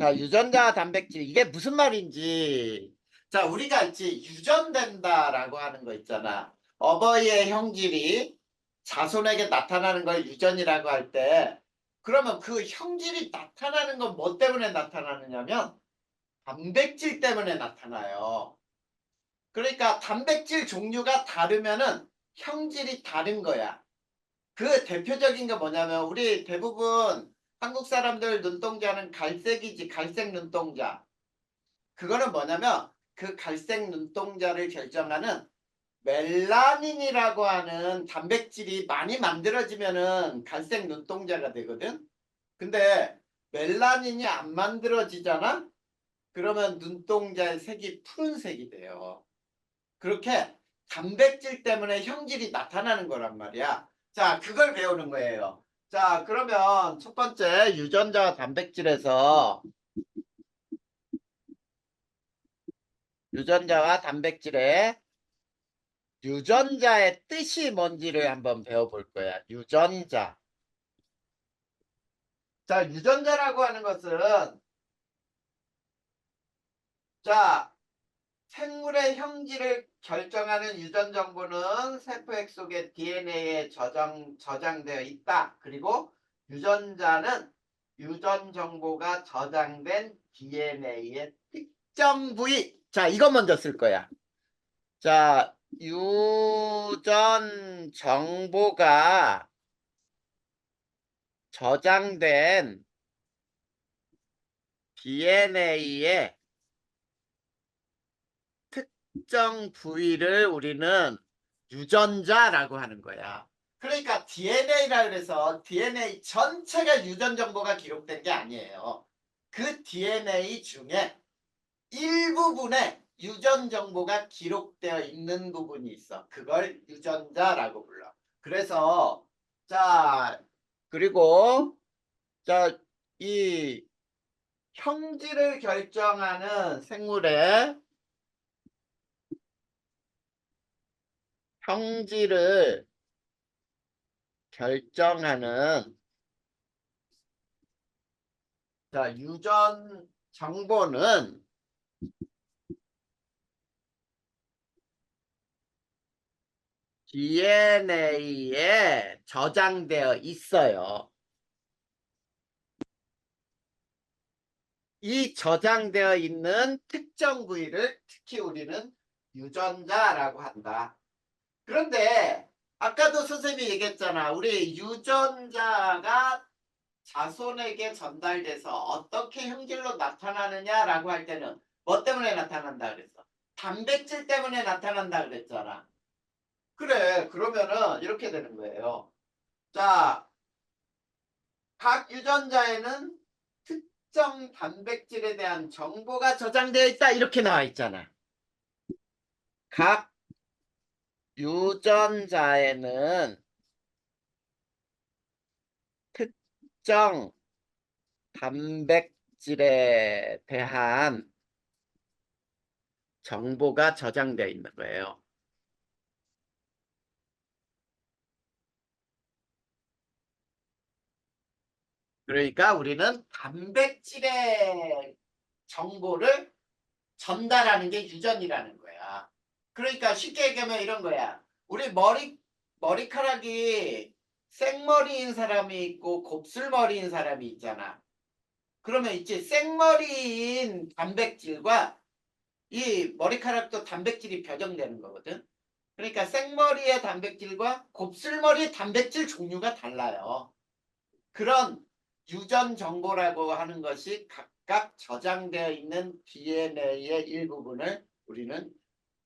자, 유전자 단백질 이게 무슨 말인지. 자, 우리가 있지 유전된다라고 하는 거 있잖아. 어버이의 형질이 자손에게 나타나는 걸 유전이라고 할 때, 그러면 그 형질이 나타나는 건 뭐 때문에 나타나느냐면 단백질 때문에 나타나요. 그러니까 단백질 종류가 다르면은 형질이 다른 거야. 그 대표적인 게 뭐냐면 우리 대부분 한국 사람들 눈동자는 갈색이지. 갈색 눈동자. 그거는 뭐냐면 그 갈색 눈동자를 결정하는 멜라닌이라고 하는 단백질이 많이 만들어지면은 갈색 눈동자가 되거든. 근데 멜라닌이 안 만들어지잖아. 그러면 눈동자의 색이 푸른색이 돼요. 그렇게 단백질 때문에 형질이 나타나는 거란 말이야. 자, 그걸 배우는 거예요. 자, 그러면 첫 번째 유전자 단백질에서 유전자와 단백질의 유전자의 뜻이 뭔지를 한번 배워볼 거야. 유전자. 자, 유전자라고 하는 것은 자, 생물의 형질을 결정하는 유전 정보는 세포핵 속의 DNA에 저장되어 있다. 그리고 유전자는 유전 정보가 저장된 DNA의 특정 부위. 자, 이것 먼저 쓸 거야. 자, 유전 정보가 저장된 DNA의 특정 부위를 우리는 유전자라고 하는 거야. 그러니까 DNA라 그래서 DNA 전체가 유전 정보가 기록된 게 아니에요. 그 DNA 중에 일부분에 유전 정보가 기록되어 있는 부분이 있어. 그걸 유전자라고 불러. 그래서 자, 그리고 자, 이 형질을 결정하는 생물의 형질을 결정하는 자, 유전 정보는 DNA에 저장되어 있어요. 이 저장되어 있는 특정 부위를 특히 우리는 유전자라고 한다. 그런데 아까도 선생님이 얘기했잖아. 우리 유전자가 자손에게 전달돼서 어떻게 형질로 나타나느냐라고 할 때는 뭐 때문에 나타난다 그랬어? 단백질 때문에 나타난다 그랬잖아. 그래, 그러면은 이렇게 되는 거예요. 자, 각 유전자에는 특정 단백질에 대한 정보가 저장되어 있다. 이렇게 나와 있잖아. 각 유전자에는 특정 단백질에 대한 정보가 저장되어 있는 거예요. 그러니까 우리는 단백질의 정보를 전달하는 게 유전이라는 거야. 그러니까 쉽게 얘기하면 이런 거야. 우리 머리카락이 생머리인 사람이 있고 곱슬머리인 사람이 있잖아. 그러면 있지 생머리인 단백질과 이 머리카락도 단백질이 변형되는 거거든. 그러니까 생머리의 단백질과 곱슬머리의 단백질 종류가 달라요. 그런 유전 정보라고 하는 것이 각각 저장되어 있는 DNA의 일부분을 우리는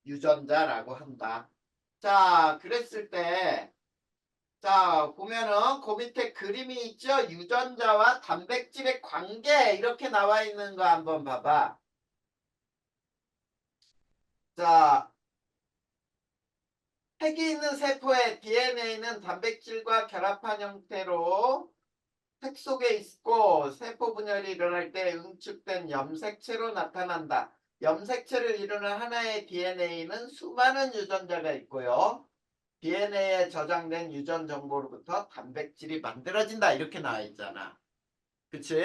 유전자라고 한다. 자, 그랬을 때, 자, 보면은 그 밑에 그림이 있죠? 유전자와 단백질의 관계 이렇게 나와 있는 거 한번 봐봐. 자, 핵이 있는 세포의 DNA는 단백질과 결합한 형태로 핵 속에 있고 세포 분열이 일어날 때 응축된 염색체로 나타난다. 염색체를 이루는 하나의 DNA는 수많은 유전자가 있고요. DNA에 저장된 유전 정보로부터 단백질이 만들어진다. 이렇게 나와 있잖아. 그치?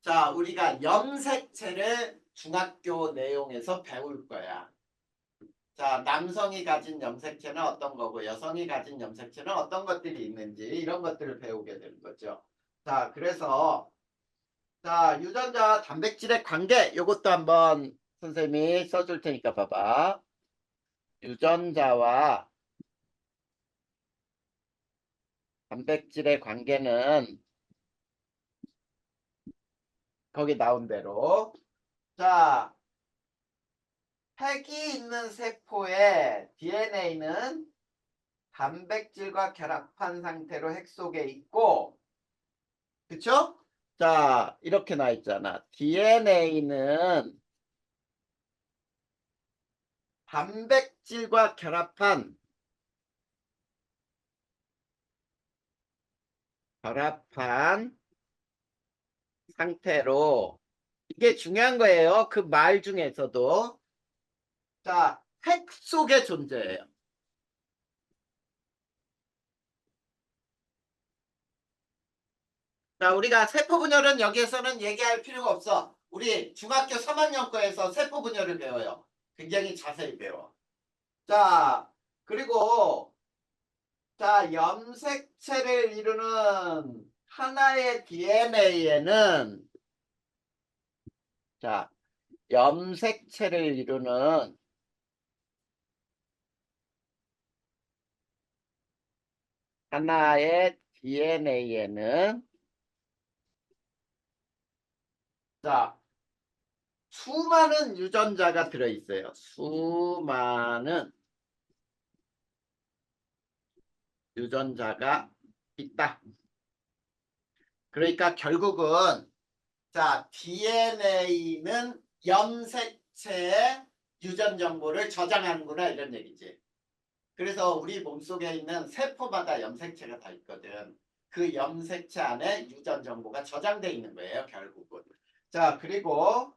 자, 우리가 염색체를 중학교 내용에서 배울 거야. 자, 남성이 가진 염색체는 어떤 거고 여성이 가진 염색체는 어떤 것들이 있는지 이런 것들을 배우게 되는 거죠. 자, 그래서 자, 유전자와 단백질의 관계 이것도 한번 선생님이 써줄 테니까 봐봐. 유전자와 단백질의 관계는 거기 나온 대로 자, 핵이 있는 세포의 DNA는 단백질과 결합한 상태로 핵 속에 있고 그쵸? 자, 이렇게 나와 있잖아. DNA는 단백질과 결합한 상태로 이게 중요한 거예요. 그 말 중에서도 자, 핵 속에 존재해요. 자, 우리가 세포 분열은 여기에서는 얘기할 필요가 없어. 우리 중학교 3학년 거에서 세포 분열을 배워요. 굉장히 자세히 배워. 자, 그리고 자, 염색체를 이루는 하나의 DNA에는 자, 염색체를 이루는 하나의 DNA에는 자, 수많은 유전자가 들어있어요. 수많은 유전자가 있다. 그러니까 결국은 자, DNA는 염색체의 유전 정보를 저장하는구나 이런 얘기지. 그래서 우리 몸속에 있는 세포마다 염색체가 다 있거든. 그 염색체 안에 유전 정보가 저장돼 있는 거예요, 결국은. 자, 그리고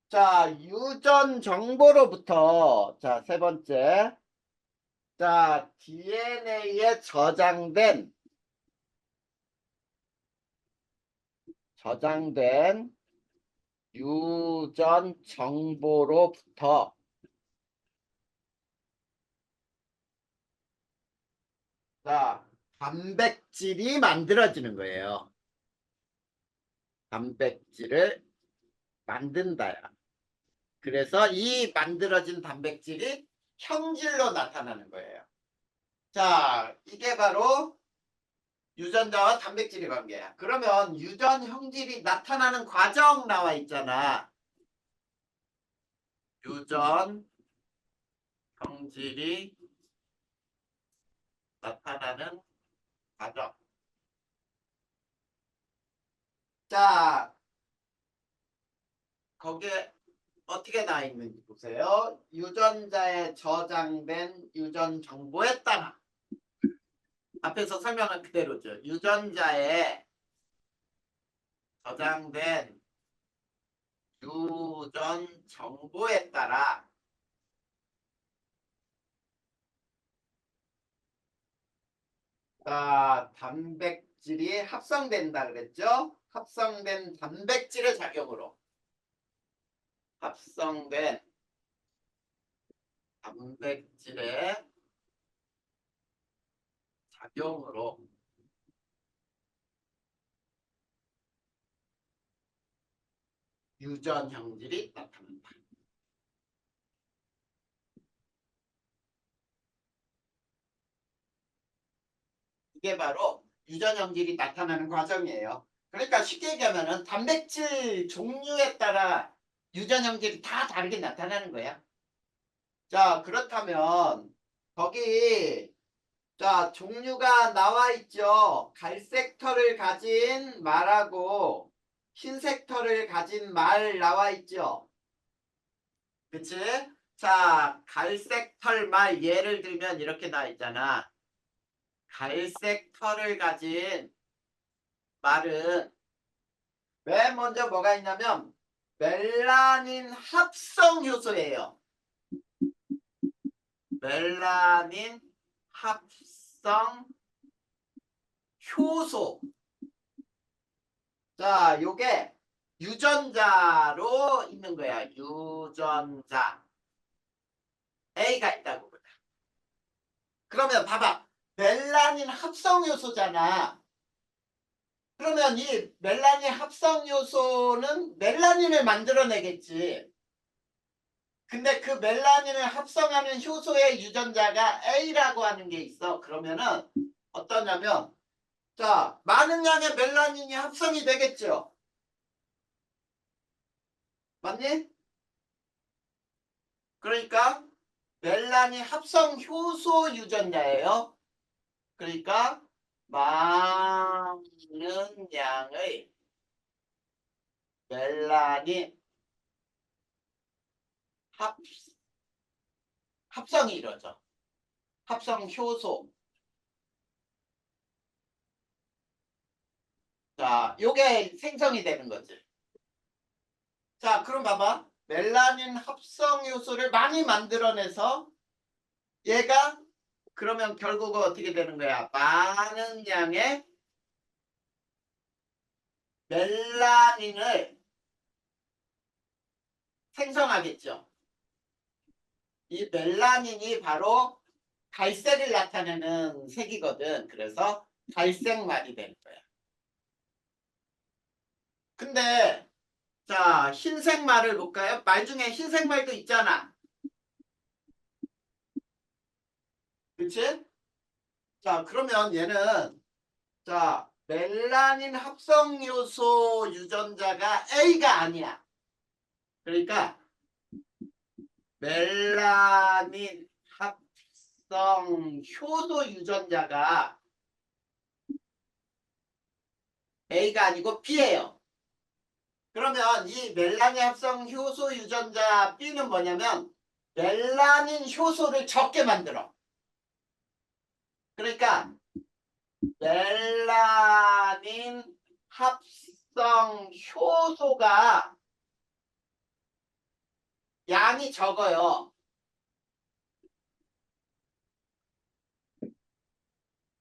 자, 유전 정보로부터 자, 세 번째. 자, DNA에 저장된 유전 정보로부터 자, 단백질이 만들어지는 거예요. 단백질을 만든다야. 그래서 이 만들어진 단백질이 형질로 나타나는 거예요. 자, 이게 바로 유전자와 단백질의 관계야. 그러면 유전 형질이 나타나는 과정 나와 있잖아. 유전 형질이 나타나는 과정. 자, 거기에 어떻게 나와 있는지 보세요. 유전자에 저장된 유전 정보에 따라 앞에서 설명한 그대로죠. 유전자에 저장된 유전 정보에 따라 단백질이 합성된다 그랬죠? 합성된 단백질의 작용으로 합성된 단백질의 작용으로 유전 형질이 나타난다. 이게 바로 유전 형질이 나타나는 과정이에요. 그러니까 쉽게 얘기하면 단백질 종류에 따라 유전 형질이 다 다르게 나타나는 거야. 자, 그렇다면 거기 자, 종류가 나와 있죠. 갈색 털을 가진 말하고 흰색 털을 가진 말 나와 있죠. 그치? 자, 갈색 털 말 예를 들면 이렇게 나와 있잖아. 갈색 털을 가진 말은 맨 먼저 뭐가 있냐면 멜라닌 합성 효소예요. 멜라닌 합성 효소. 자, 요게 유전자로 있는 거야. 유전자. A가 있다고 보자. 그러면 봐봐. 멜라닌 합성 요소잖아. 그러면 이 멜라닌 합성 요소는 멜라닌을 만들어내겠지. 근데 그 멜라닌을 합성하는 효소의 유전자가 A라고 하는 게 있어. 그러면은 어떠냐면, 자, 많은 양의 멜라닌이 합성이 되겠죠. 맞니? 그러니까 멜라닌 합성 효소 유전자예요. 그러니까 많은 양의 멜라닌 합, 합성이 이루어져. 합성 효소. 자, 요게 생성이 되는 거지. 자, 그럼 봐봐. 멜라닌 합성 요소를 많이 만들어내서 얘가 그러면 결국은 어떻게 되는 거야? 많은 양의 멜라닌을 생성하겠죠. 이 멜라닌이 바로 갈색을 나타내는 색이거든. 그래서 갈색말이 되는 거야. 근데 자, 흰색 말을 볼까요? 말 중에 흰색 말도 있잖아. 그치? 자, 그러면 얘는 자, 멜라닌 합성 요소 유전자가 A가 아니야. 그러니까 멜라닌 합성 효소 유전자가 A가 아니고 B예요. 그러면 이 멜라닌 합성 효소 유전자 B는 뭐냐면 멜라닌 효소를 적게 만들어. 그러니까 멜라닌 합성 효소가 양이 적어요.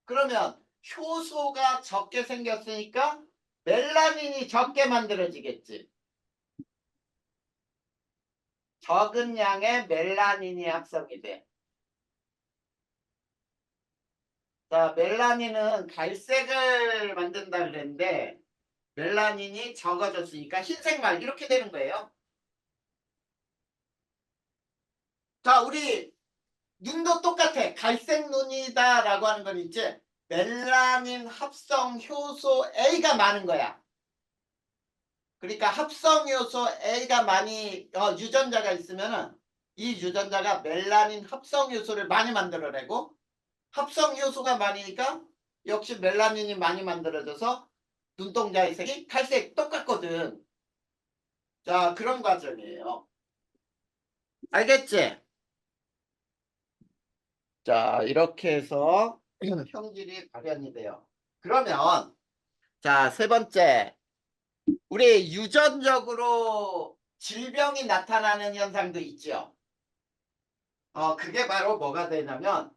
그러면 효소가 적게 생겼으니까 멜라닌이 적게 만들어지겠지. 적은 양의 멜라닌이 합성이 돼. 자, 멜라닌은 갈색을 만든다 그랬는데 멜라닌이 적어졌으니까 흰색말 이렇게 되는 거예요. 자, 우리 눈도 똑같아. 갈색 눈이다라고 하는 건 있지. 멜라닌 합성 효소 A가 많은 거야. 그러니까 합성 요소 A가 많이 유전자가 있으면은 이 유전자가 멜라닌 합성 요소를 많이 만들어내고 합성 요소가 많으니까 역시 멜라닌이 많이 만들어져서 눈동자의 색이 갈색 똑같거든. 자, 그런 과정이에요. 알겠지? 자, 이렇게 해서 형질이 발현이 돼요. 그러면 자, 세 번째. 우리 유전적으로 질병이 나타나는 현상도 있죠. 그게 바로 뭐가 되냐면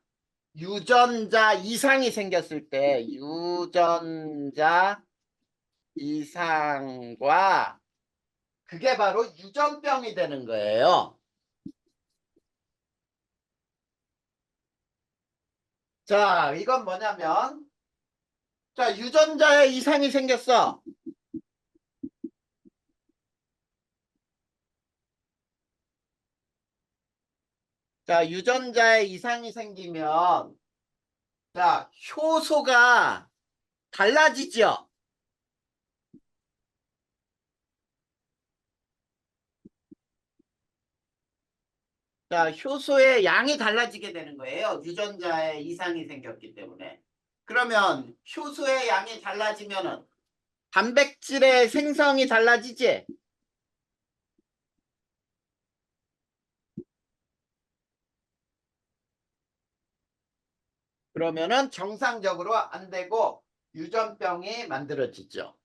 유전자 이상이 생겼을 때 유전자 이상과 그게 바로 유전병이 되는 거예요. 자, 이건 뭐냐면 자, 유전자에 이상이 생겼어. 자, 유전자에 이상이 생기면 자, 효소가 달라지죠. 자, 효소의 양이 달라지게 되는 거예요. 유전자에 이상이 생겼기 때문에. 그러면 효소의 양이 달라지면은 단백질의 생성이 달라지지? 그러면은 정상적으로 안 되고 유전병이 만들어지죠.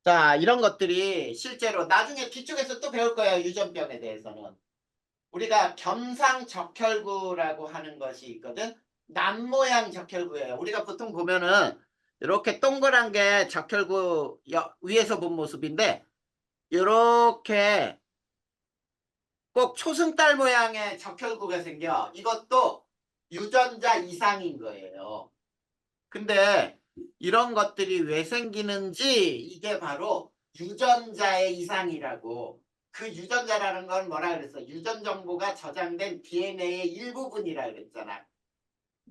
자, 이런 것들이 실제로 나중에 뒤쪽에서 또 배울 거예요. 유전병에 대해서는. 우리가 겸상적혈구라고 하는 것이 있거든. 남모양 적혈구예요. 우리가 보통 보면은 이렇게 동그란 게 적혈구 위에서 본 모습인데 이렇게 꼭 초승달 모양의 적혈구가 생겨. 이것도 유전자 이상인 거예요. 근데 이런 것들이 왜 생기는지 이게 바로 유전자의 이상이라고. 그 유전자라는 건 뭐라 그랬어? 유전 정보가 저장된 DNA의 일부분이라 그랬잖아.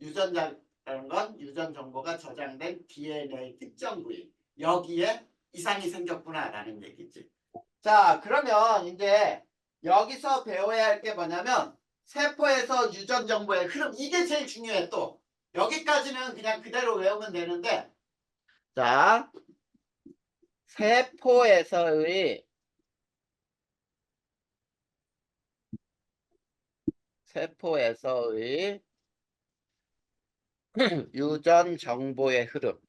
유전자라는 건 유전 정보가 저장된 DNA 특정 부위. 여기에 이상이 생겼구나라는 얘기지. 자, 그러면 이제 여기서 배워야 할 게 뭐냐면 세포에서 유전 정보의 흐름. 이게 제일 중요해 또. 여기까지는 그냥 그대로 외우면 되는데 자, 세포에서의 유전 정보의 흐름.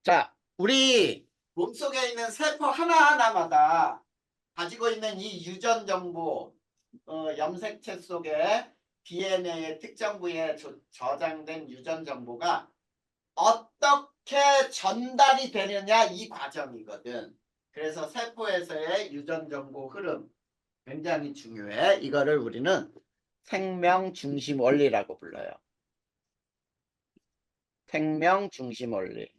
자, 우리 몸속에 있는 세포 하나하나마다 가지고 있는 이 유전 정보, 염색체 속에 DNA의 특정 부위에 저장된 유전 정보가 어떻게 전달이 되느냐 이 과정이거든. 그래서 세포에서의 유전 정보 흐름 굉장히 중요해. 이거를 우리는 생명 중심 원리라고 불러요. 생명 중심 원리.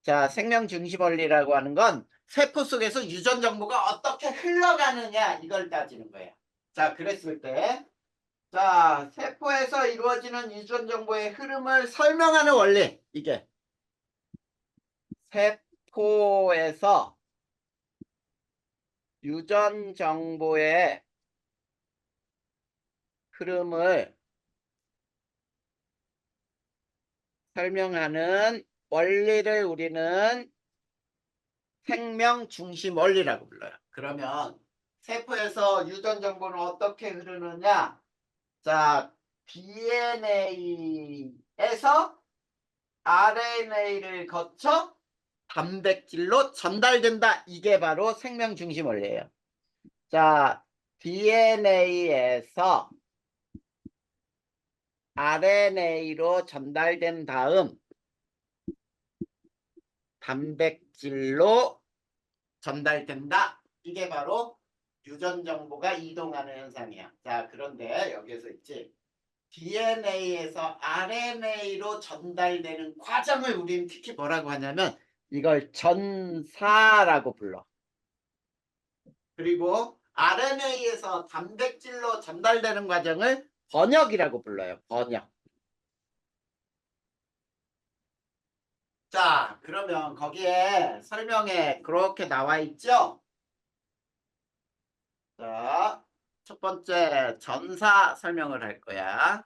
자, 생명 중심 원리라고 하는 건 세포 속에서 유전 정보가 어떻게 흘러가느냐 이걸 따지는 거야. 자, 그랬을 때 자, 세포에서 이루어지는 유전 정보의 흐름을 설명하는 원리. 이게 세포에서 유전 정보의 흐름을 설명하는 원리를 우리는 생명 중심 원리라고 불러요. 그러면 세포에서 유전 정보는 어떻게 흐르느냐? 자, DNA에서 RNA를 거쳐 단백질로 전달된다. 이게 바로 생명 중심 원리예요. 자, DNA에서 RNA로 전달된 다음 단백질로 전달된다. 이게 바로 유전 정보가 이동하는 현상이야. 자, 그런데 여기서 있지. DNA에서 RNA로 전달되는 과정을 우리는 특히 뭐라고 하냐면 이걸 전사라고 불러. 그리고 RNA에서 단백질로 전달되는 과정을 번역이라고 불러요. 번역. 자, 그러면 거기에 설명에 그렇게 나와 있죠? 자, 첫 번째 전사 설명을 할 거야.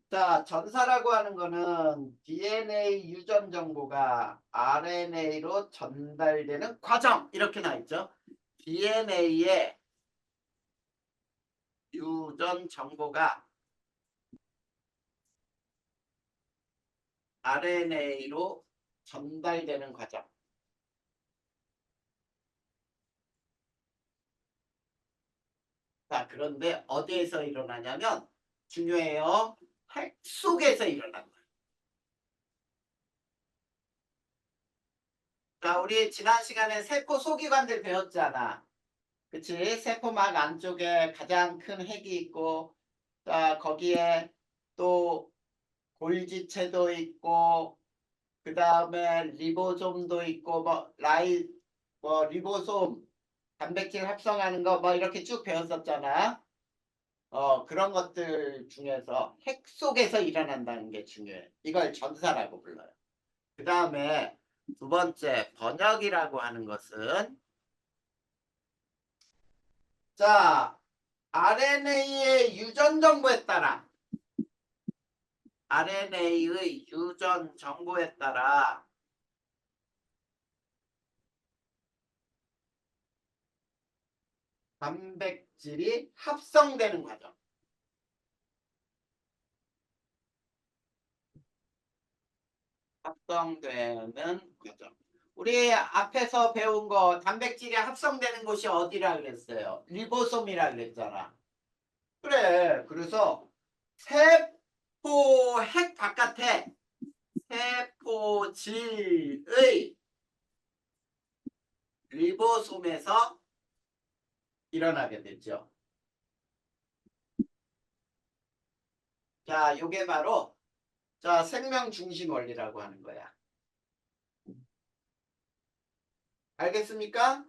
자, 전사라고 하는 거는 DNA 유전 정보가 RNA로 전달되는 과정 이렇게 나와 있죠. DNA의 유전 정보가 RNA로 전달되는 과정. 자, 그런데 어디에서 일어나냐면 중요해요. 핵 속에서 일어난 거예요. 자, 우리 지난 시간에 세포 소기관들 배웠잖아. 그치? 세포막 안쪽에 가장 큰 핵이 있고, 자, 거기에 또 골지체도 있고, 그 다음에 리보솜도 있고, 리보솜, 단백질 합성하는 거 뭐 이렇게 쭉 배웠었잖아. 그런 것들 중에서 핵 속에서 일어난다는 게 중요해. 이걸 전사라고 불러요. 그 다음에 두 번째, 번역이라고 하는 것은 자, RNA의 유전 정보에 따라 RNA의 유전 정보에 따라 단백질이 합성되는 과정. 합성되는 과정. 우리 앞에서 배운 거 단백질이 합성되는 곳이 어디라 그랬어요? 리보솜이라 그랬잖아. 그래. 그래서 세포 핵 바깥에 세포질의 리보솜에서 일어나게 되죠. 자, 요게 바로 자, 생명 중심 원리라고 하는 거야. 알겠습니까?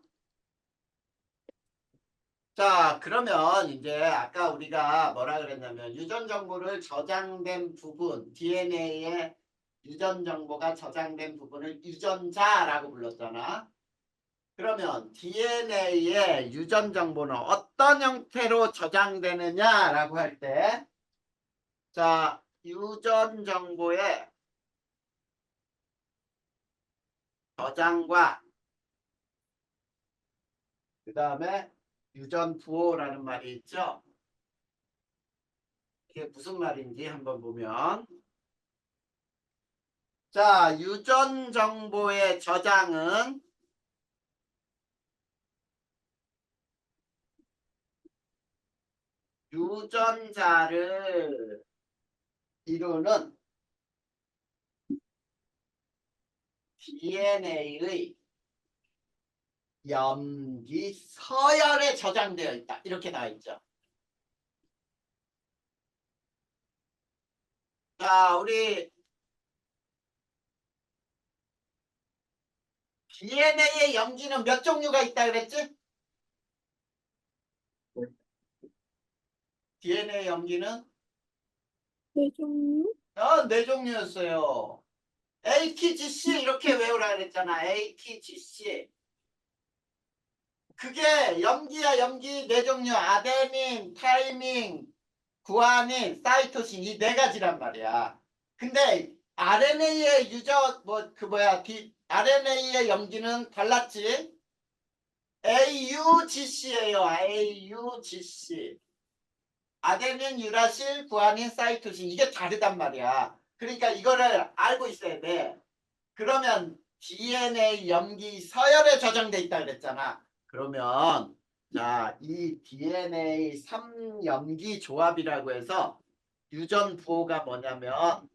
자, 그러면 이제 아까 우리가 뭐라 그랬냐면 유전 정보를 저장된 부분, DNA의 유전 정보가 저장된 부분을 유전자라고 불렀잖아. 그러면 DNA의 유전 정보는 어떤 형태로 저장되느냐라고 할 때, 자, 유전 정보의 저장과 그 다음에 유전 부호라는 말이 있죠. 이게 무슨 말인지 한번 보면, 자, 유전 정보의 저장은 유전자를 이루는 DNA의 염기 서열에 저장되어 있다. 이렇게 나와 있죠. 자, 우리 DNA의 염기는 몇 종류가 있다 그랬지? DNA 염기는 네 종류? 네 종류였어요. ATGC 이렇게 외우라 그랬잖아. ATGC. 그게 염기야 염기 네 종류. 아데닌, 타이밍, 구아닌, 사이토신 이 네 가지란 말이야. 근데 RNA의 RNA의 염기는 달랐지? AUGC예요. AUGC. 아데닌, 유라실, 구아닌, 사이토신 이게 다르단 말이야. 그러니까 이거를 알고 있어야 돼. 그러면 DNA 염기 서열에 저장돼 있다 그랬잖아. 그러면 자, 이 DNA 3염기 조합이라고 해서 유전 부호가 뭐냐면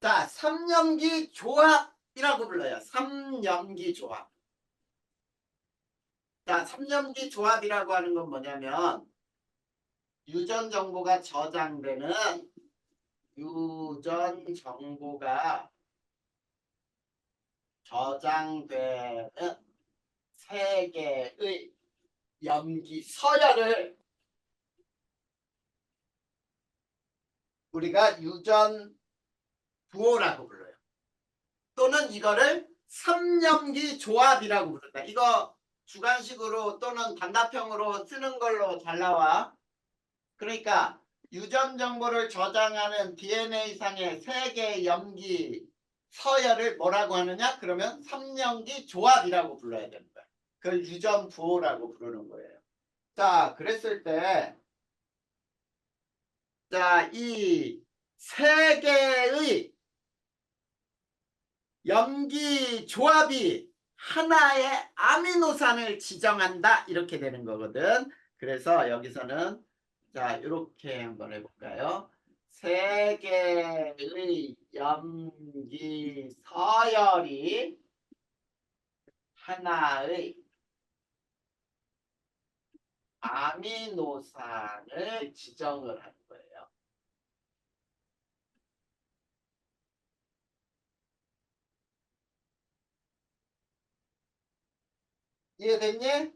자, 3염기 조합이라고 불러요. 3염기 조합. 자, 3염기 조합이라고 하는 건 뭐냐면 유전 정보가 저장되는 유전 정보가 저장되는 세 개의 염기 서열을 우리가 유전 부호라고 불러요. 또는 이거를 3염기 조합이라고 부른다. 이거 주관식으로 또는 단답형으로 쓰는 걸로 잘 나와. 그러니까 유전 정보를 저장하는 DNA상의 세 개의 염기 서열을 뭐라고 하느냐? 그러면 3염기 조합이라고 불러야 되는 거야. 그걸 유전 부호라고 부르는 거예요. 자, 그랬을 때 자, 이 세 개의 염기 조합이 하나의 아미노산을 지정한다. 이렇게 되는 거거든. 그래서 여기서는 자, 이렇게 한번 해볼까요? 세 개의 염기 서열이 하나의 아미노산을 지정을 하는 거예요. 이해됐니?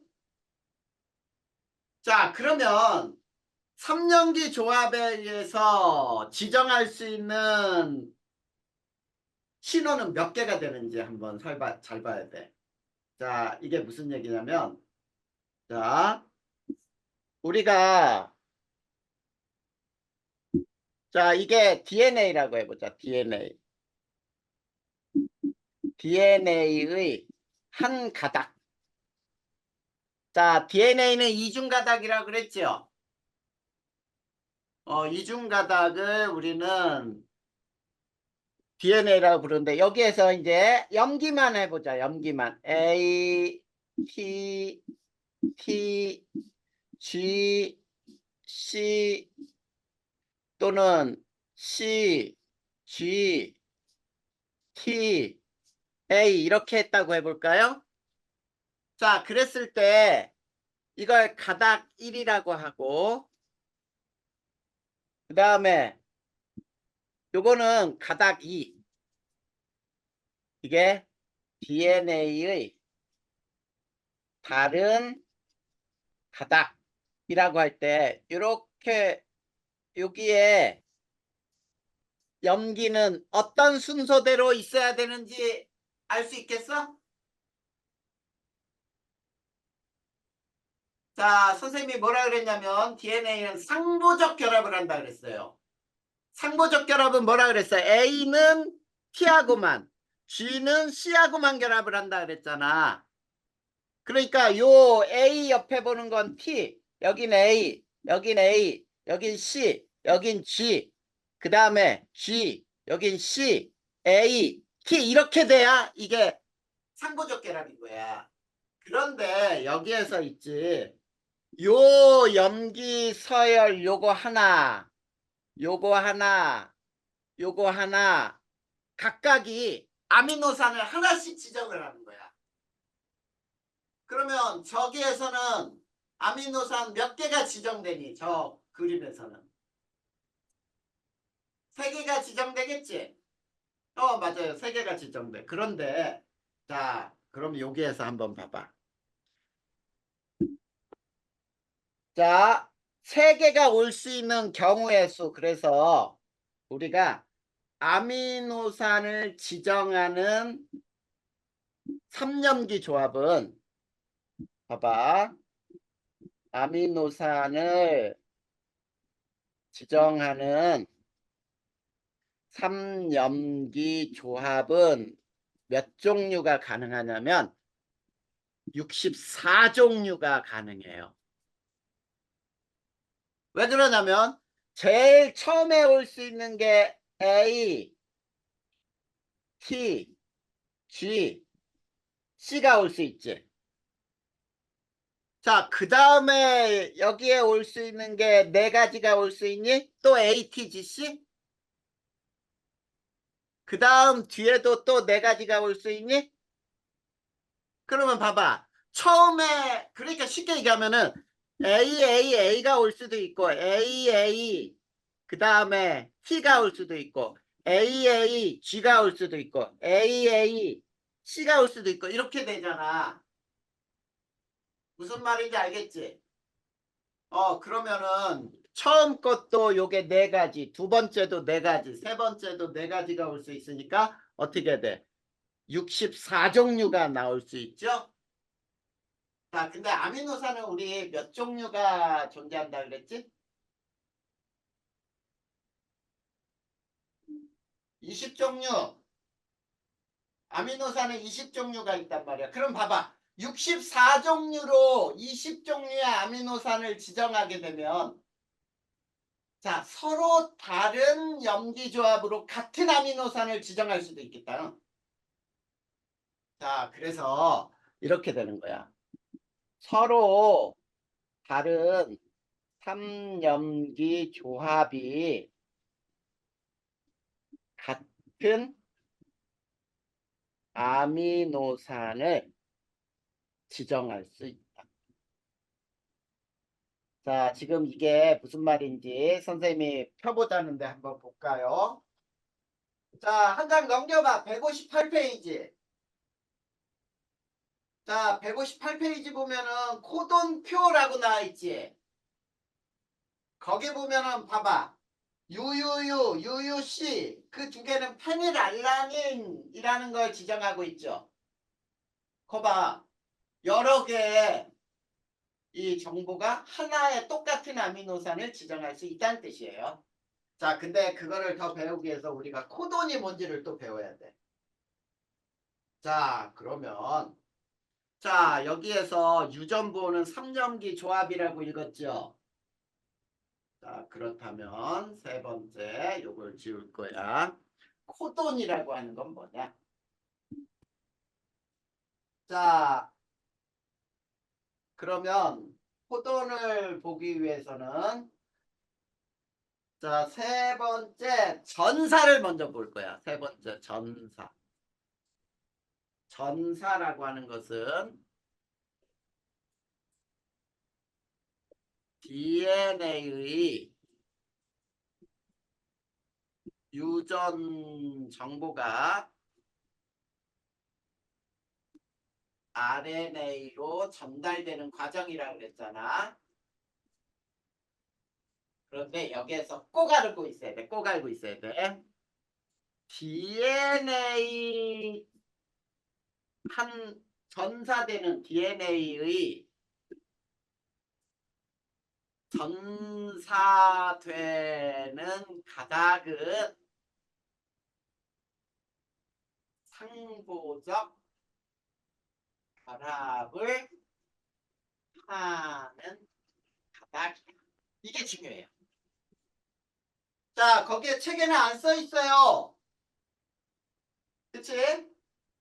자, 그러면 3년기 조합에 의해서 지정할 수 있는 신호는 몇 개가 되는지 한번 잘 봐야 돼. 자, 이게 무슨 얘기냐면, 자, 우리가, 자, 이게 DNA라고 해보자. DNA. DNA의 한 가닥. 자, DNA는 이중가닥이라고 그랬죠? 이중가닥을 우리는 DNA라고 부르는데 여기에서 이제 염기만 해보자. 염기만. A, T, T, G, C 또는 C, G, T, A 이렇게 했다고 해볼까요? 자, 그랬을 때 이걸 가닥 1이라고 하고 그 다음에 요거는 가닥 2. 이게 DNA의 다른 가닥이라고 할 때 이렇게 여기에 염기는 어떤 순서대로 있어야 되는지 알 수 있겠어? 자, 선생님이 뭐라 그랬냐면 DNA는 상보적 결합을 한다 그랬어요. 상보적 결합은 뭐라 그랬어요? A는 T하고만, G는 C하고만 결합을 한다 그랬잖아. 그러니까 요 A 옆에 보는 건 T, 여긴 A, 여긴 A, 여긴 C, 여긴 G, 그 다음에 G, 여긴 C, A, T 이렇게 돼야 이게 상보적 결합인 거야. 그런데 여기에서 있지. 요 염기 서열 요거 하나, 요거 하나, 요거 하나 각각이 아미노산을 하나씩 지정을 하는 거야. 그러면 저기에서는 아미노산 몇 개가 지정되니? 저 그림에서는 3개가 지정되겠지? 맞아요. 3개가 지정돼. 그런데 자, 그럼 여기에서 한번 봐봐. 자, 3개가 올 수 있는 경우의 수. 그래서 우리가 아미노산을 지정하는 3염기 조합은 봐봐. 아미노산을 지정하는 3염기 조합은 몇 종류가 가능하냐면 64종류가 가능해요. 왜 그러냐면 제일 처음에 올 수 있는 게 A, T, G, C가 올 수 있지. 자, 그 다음에 여기에 올 수 있는 게 4가지가 올 수 있니? 또 A, T, G, C? 그 다음 뒤에도 또 4가지가 올 수 있니? 그러면 봐봐. 처음에 그러니까 쉽게 얘기하면은 A가 올 수도 있고 AA 그 다음에 T가 올 수도 있고 G가 올 수도 있고 C가 올 수도 있고 이렇게 되잖아. 무슨 말인지 알겠지? 그러면은 처음 것도 요게 4가지, 두 번째도 4가지, 세 번째도 4가지가 올 수 있으니까 어떻게 돼? 64종류가 나올 수 있죠? 자, 근데 아미노산은 우리 몇 종류가 존재한다 그랬지? 20종류. 아미노산은 20종류가 있단 말이야. 그럼 봐봐. 64종류로 20종류의 아미노산을 지정하게 되면 자, 서로 다른 염기조합으로 같은 아미노산을 지정할 수도 있겠다. 자, 그래서 이렇게 되는 거야. 서로 다른 3염기 조합이 같은 아미노산을 지정할 수 있다. 자, 지금 이게 무슨 말인지 선생님이 펴보자는데 한번 볼까요? 자, 한 장 넘겨봐. 158페이지. 자, 158페이지 보면은 코돈표라고 나와 있지. 거기 보면은 봐봐. UUC 그 두 개는 페닐알라닌이라는 걸 지정하고 있죠. 거봐. 여러 개의 이 정보가 하나의 똑같은 아미노산을 지정할 수 있다는 뜻이에요. 자, 근데 그거를 더 배우기 위해서 우리가 코돈이 뭔지를 또 배워야 돼. 자, 그러면 자, 여기에서 유전보호는 3염기 조합이라고 읽었죠. 자, 그렇다면 세 번째 요걸 지울 거야. 코돈이라고 하는 건 뭐냐? 자, 그러면 코돈을 보기 위해서는 자, 세 번째 전사를 먼저 볼 거야. 세 번째 전사. 전사라고 하는 것은 DNA의 유전 정보가 RNA로 전달되는 과정이라고 그랬잖아. 그런데 여기에서 꼭 알고 있어야 돼. 꼭 알고 있어야 돼. DNA 한 전사되는 DNA의 전사되는 가닥은 상보적 결합을 하는 가닥이야. 이게 중요해요. 자, 거기에 책에는 안 써 있어요. 그치?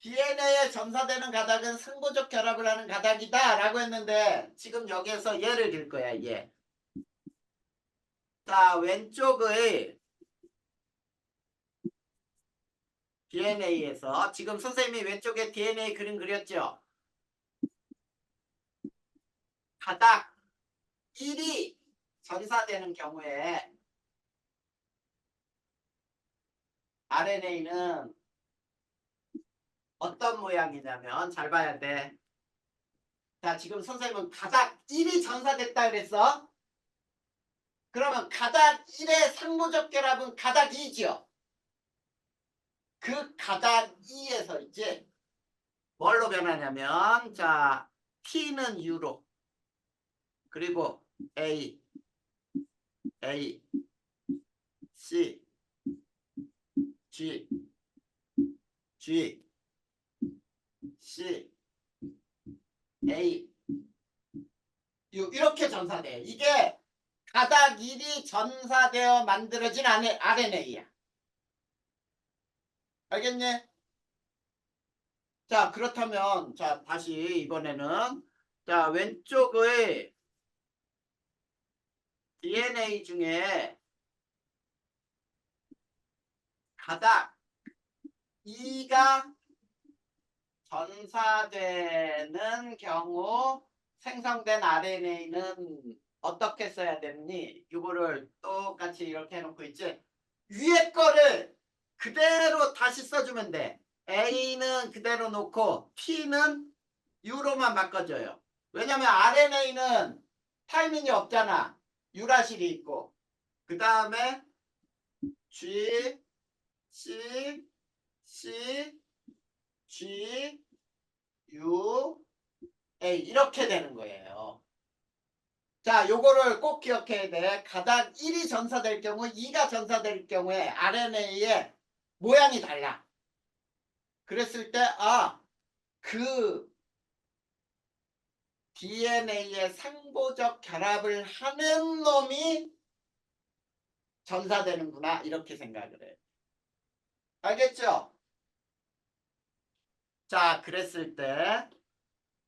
DNA에 전사되는 가닥은 상보적 결합을 하는 가닥이다 라고 했는데 지금 여기에서 예를 들 거야. 예. 자, 왼쪽의 DNA에서 지금 선생님이 왼쪽에 DNA 그림 그렸죠? 가닥 1이 전사되는 경우에 RNA는 어떤 모양이냐면 잘 봐야 돼. 자, 지금 선생님은 가닥 1이 전사됐다 그랬어? 그러면 가닥 1의 상호적 결합은 가닥 2죠. 그 가닥 2에서 이제 뭘로 변하냐면 자, T는 U로 그리고 A, C, G, C, A, U 이렇게 전사돼. 이게 가닥 1이 전사되어 만들어진 RNA야. 알겠니? 자, 그렇다면 자, 다시 이번에는 자, 왼쪽의 DNA 중에 가닥 2가 전사되는 경우 생성된 RNA는 어떻게 써야 되니? 이거를 똑같이 이렇게 해놓고 있지. 위에 거를 그대로 다시 써주면 돼. A는 그대로 놓고 T는 U로만 바꿔줘요. 왜냐면 RNA는 타이밍이 없잖아. 유라실이 있고. 그 다음에 G, C, G, U, A 이렇게 되는 거예요. 자, 요거를 꼭 기억해야 돼. 가닥 1이 전사될 경우, 2가 전사될 경우에 RNA의 모양이 달라. 그랬을 때, 아, 그 DNA의 상보적 결합을 하는 놈이 전사되는구나. 이렇게 생각을 해. 알겠죠? 자, 그랬을 때,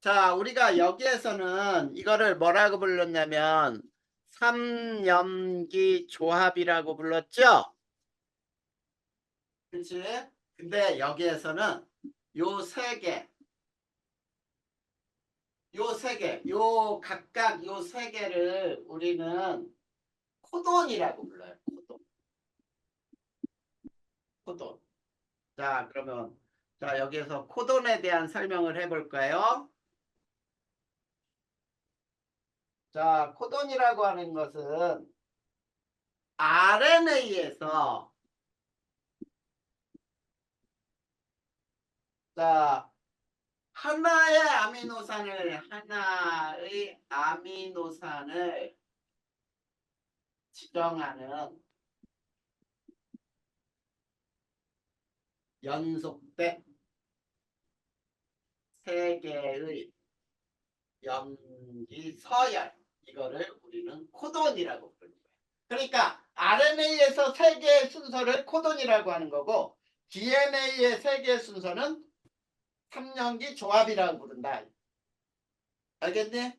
자, 우리가 여기에서는 이거를 뭐라고 불렀냐면, 삼염기 조합이라고 불렀죠? 그치? 근데 여기에서는 요 세 개, 각각 요 세 개를 우리는 코돈이라고 불러요. 코돈. 자, 그러면 자, 여기에서 코돈에 대한 설명을 해볼까요? 자, 코돈이라고 하는 것은 RNA에서 자, 하나의 아미노산을 지정하는 연속된 세 개의 염기 서열 이거를 우리는 코돈이라고 부르는 거예요. 그러니까 RNA에서 세 개의 순서를 코돈이라고 하는 거고 DNA의 세 개의 순서는 3년기 조합이라고 부른다. 알겠니?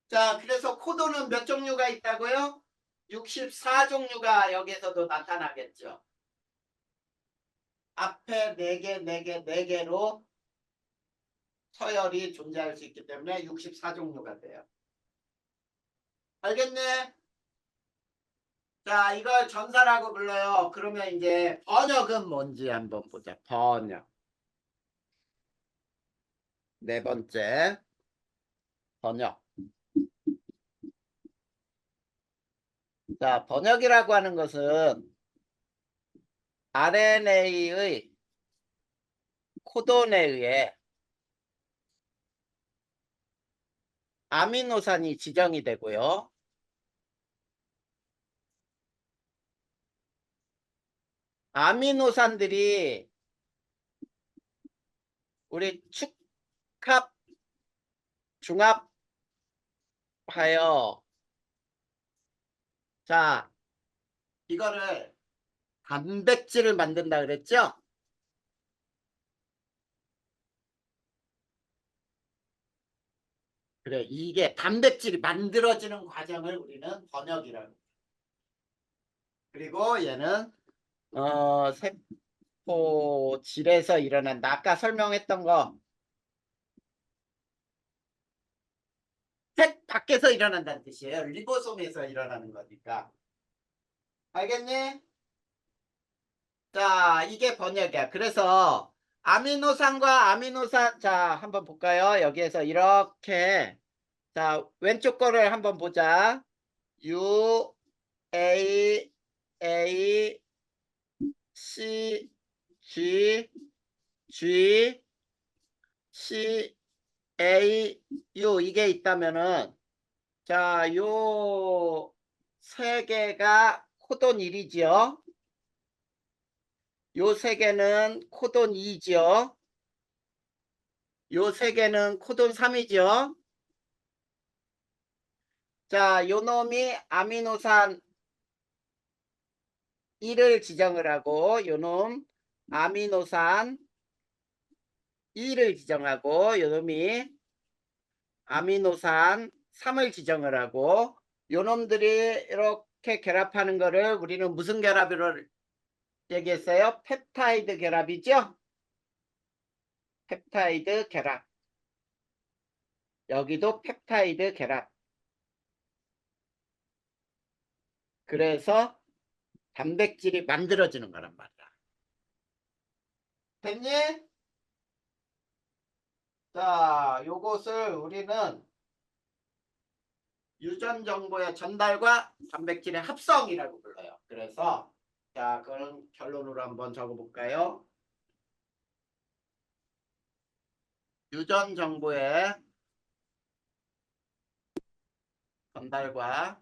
자, 그래서 코드는 몇 종류가 있다고요? 64종류가 여기서도 나타나겠죠. 앞에 4개, 4개, 4개로 서열이 존재할 수 있기 때문에 64종류가 돼요. 알겠니? 자, 이걸 전사라고 불러요. 그러면 이제 번역은 뭔지 한번 보자. 번역. 네 번째, 번역. 자, 번역이라고 하는 것은 RNA의 코돈에 의해 아미노산이 지정이 되고요. 아미노산들이 우리 축합, 중합하여 자, 이거를 단백질을 만든다 그랬죠? 그래, 이게 단백질이 만들어지는 과정을 우리는 번역이라고 해요. 그리고 얘는 세포질에서 일어난다. 아까 설명했던 거 색 밖에서 일어난다는 뜻이에요. 리보솜에서 일어나는 거니까. 알겠니? 자, 이게 번역이야. 그래서 아미노산과 아미노산, 자, 한번 볼까요? 여기에서 이렇게, 자, 왼쪽 거를 한번 보자. U, A, A, C, G, G, C, A, U 이게 있다면은 자, 요 세 개가 코돈 1이지요. 요 세 개는 코돈 2지요. 요 세 개는 코돈 3이지요. 자, 요 놈이 아미노산 1을 지정을 하고 요 놈 아미노산 2를 지정하고 요 놈이 아미노산 3을 지정을 하고 요 놈들이 이렇게 결합하는 거를 우리는 무슨 결합으로 얘기했어요? 펩타이드 결합이죠? 펩타이드 결합. 여기도 펩타이드 결합. 그래서 단백질이 만들어지는 거란 말이야. 됐니? 자, 요것을 우리는 유전 정보의 전달과 단백질의 합성이라고 불러요. 그래서 자, 그럼 결론으로 한번 적어볼까요? 유전 정보의 전달과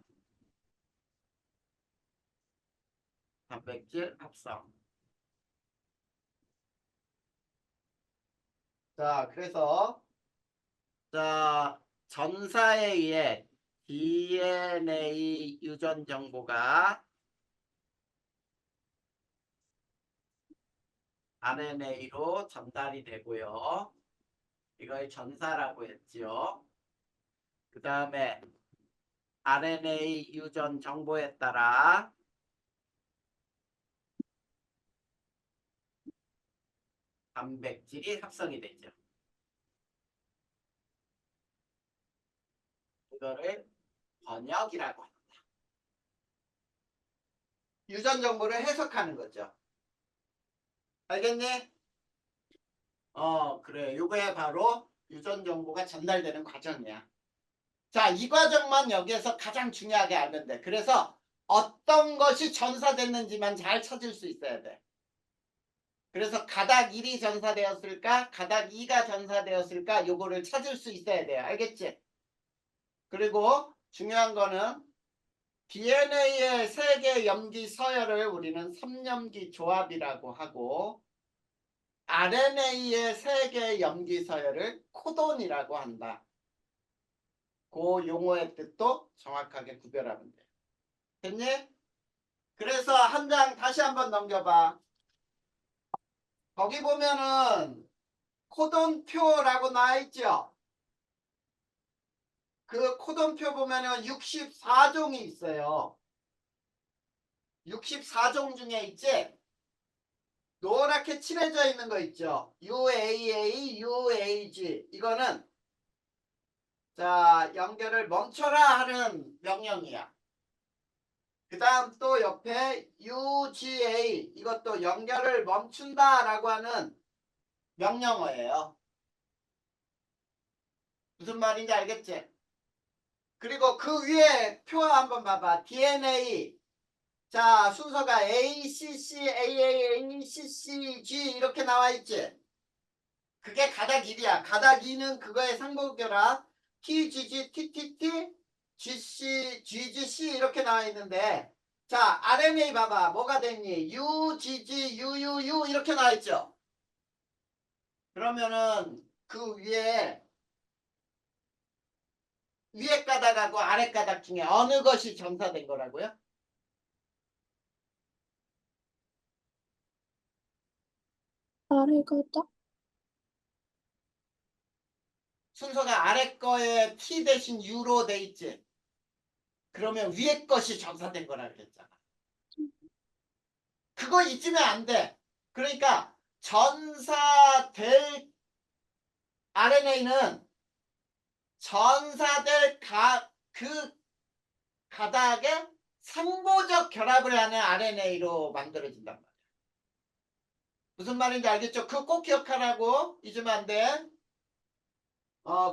단백질 합성. 자, 그래서 자, 전사에 의해 DNA 유전 정보가 RNA로 전달이 되고요. 이걸 전사라고 했죠. 그 다음에 RNA 유전 정보에 따라 단백질이 합성이 되죠. 이거를 번역이라고 합니다. 유전 정보를 해석하는 거죠. 알겠니? 그래. 요게 바로 유전 정보가 전달되는 과정이야. 자, 이 과정만 여기에서 가장 중요하게 알면 돼. 그래서 어떤 것이 전사됐는지만 잘 찾을 수 있어야 돼. 그래서 가닥 1이 전사되었을까? 가닥 2가 전사되었을까? 요거를 찾을 수 있어야 돼요. 알겠지? 그리고 중요한 거는 DNA의 세 개 염기 서열을 우리는 3염기 조합이라고 하고 RNA의 세 개 염기 서열을 코돈이라고 한다. 그 용어의 뜻도 정확하게 구별하면 돼. 됐니? 그래서 한 장 다시 한번 넘겨봐. 거기 보면은 코돈표라고 나와 있죠. 그 코돈표 보면은 64종이 있어요. 64종 중에 있지? 노랗게 칠해져 있는 거 있죠. UAA, UAG. 이거는 자, 연결을 멈춰라 하는 명령이야. 그 다음 또 옆에 UGA. 이것도 연결을 멈춘다 라고 하는 명령어예요. 무슨 말인지 알겠지? 그리고 그 위에 표 한번 봐봐. DNA. 자, 순서가 ACC, AA, ACCG 이렇게 나와 있지? 그게 가닥 1이야. 가닥 2는 그거의 상호결합 TGG, TTT, GC, GGC 이렇게 나와 있는데 자, RNA 봐봐. 뭐가 됐니? UGG, UUU 이렇게 나와 있죠? 그러면은 그 위에 가닥하고 아래 가닥 중에 어느 것이 점사된 거라고요? 아래가 딱 순서가 아래 거에 T 대신 U로 돼 있지? 그러면 위에 것이 점사된 거라 그랬잖아. 그거 잊으면 안 돼. 그러니까 전사될 RNA는 전사될 그 가닥에 상보적 결합을 하는 RNA로 만들어진단 말이야. 무슨 말인지 알겠죠? 그거 꼭 기억하라고. 잊으면 안 돼.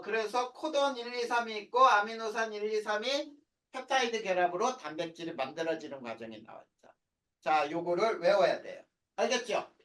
그래서 코돈 1, 2, 3이 있고 아미노산 1, 2, 3이 펩타이드 결합으로 단백질이 만들어지는 과정이 나왔죠. 자, 요거를 외워야 돼요. 알겠죠?